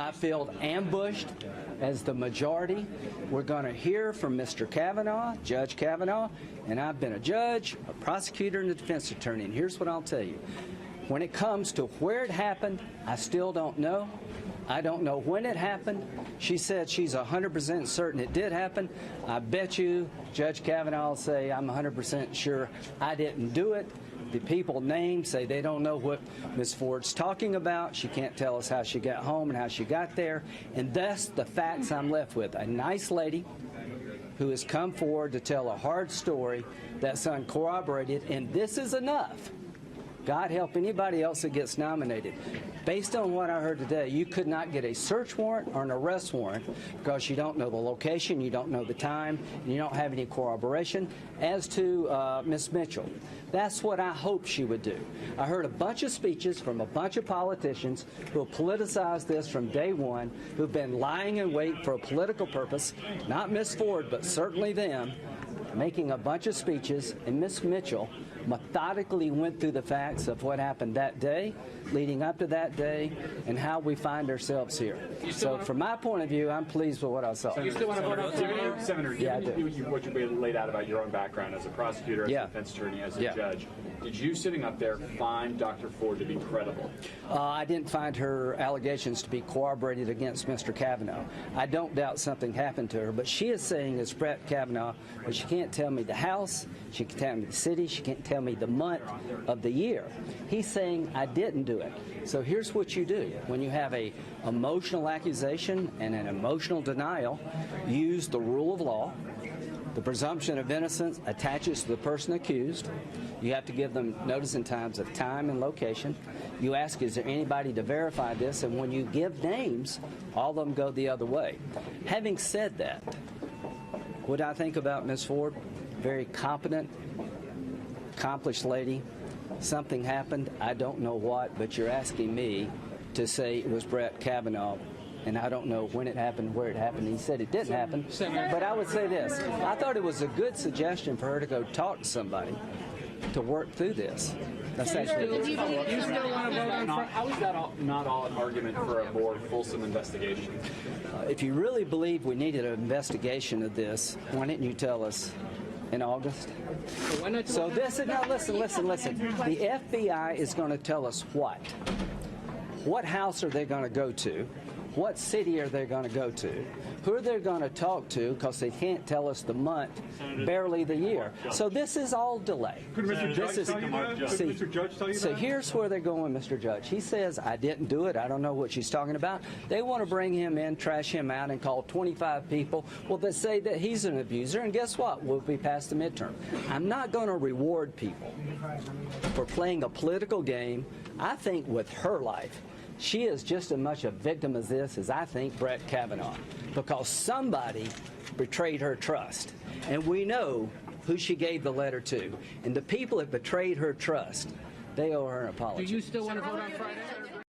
I feel ambushed as the majority. We're going to hear from Mr. Kavanaugh, Judge Kavanaugh, and I've been a judge, a prosecutor, and a defense attorney, and here's what I'll tell you. When it comes to where it happened, I still don't know. I don't know when it happened. She said she's 100% certain it did happen. I bet you Judge Kavanaugh will say I'm 100% sure I didn't do it. The people named say they don't know what Ms. Ford's talking about. She can't tell us how she got home and how she got there. And that's the facts I'm left with. A nice lady who has come forward to tell a hard story that's uncorroborated, and this is enough. God help anybody else that gets nominated. Based on what I heard today, you could not get a search warrant or an arrest warrant because you don't know the location, you don't know the time, and you don't have any corroboration. As to Ms. Mitchell, that's what I hoped she would do. I heard a bunch of speeches from a bunch of politicians who have politicized this from day one, who've been lying in wait for a political purpose, not Ms. Ford, but certainly them, making a bunch of speeches, and Ms. Mitchell methodically went through the facts of what happened that day, leading up to that day, and how we find ourselves here. So from my point of view, I'm pleased with what I saw. So you still want to vote on Friday? Senator, yeah, what you laid out about your own background as a prosecutor, as a defense attorney, as a judge, did you sitting up there find Dr. Ford to be credible? I didn't find her allegations to be corroborated against Mr. Kavanaugh. I don't doubt something happened to her, but she is saying it's Brett Kavanaugh, but she can't tell me the house, she can't tell me the city, she can't tell me the month of the year. He's saying I didn't do it. So here's what you do. When you have a emotional accusation and an emotional denial, use the rule of law. The presumption of innocence attaches to the person accused. You have to give them notice in times of time and location. You ask, is there anybody to verify this? And when you give names, all of them go the other way. Having said that, what I think about Ms. Ford, very competent, accomplished lady. Something happened, I don't know what, but you're asking me to say it was Brett Kavanaugh, and I don't know when it happened, where it happened. He said it didn't happen, but I would say this. I thought it was a good suggestion for her to go talk to somebody to work through this. Essentially. How is that not all an argument for a more fulsome investigation? If you really believe we needed an investigation of this, why didn't you tell us in August? So this is, now listen. The FBI is going to tell us what? What house are they going to go to? What city are they going to go to? Who are they going to talk to, because they can't tell us the month, barely the year. So this is all delay. Could Mr. Judge tell you that? Could Mr. Judge tell you that? So here's where they're going, Mr. Judge. He says, I didn't do it. I don't know what she's talking about. They want to bring him in, trash him out, and call 25 people. Well, they say that he's an abuser, and guess what? We'll be past the midterm. I'm not going to reward people for playing a political game. I think with her life, she is just as much a victim of this as I think Brett Kavanaugh, because somebody betrayed her trust. And we know who she gave the letter to. And the people that betrayed her trust, they owe her an apology. Do you still want to vote on Friday?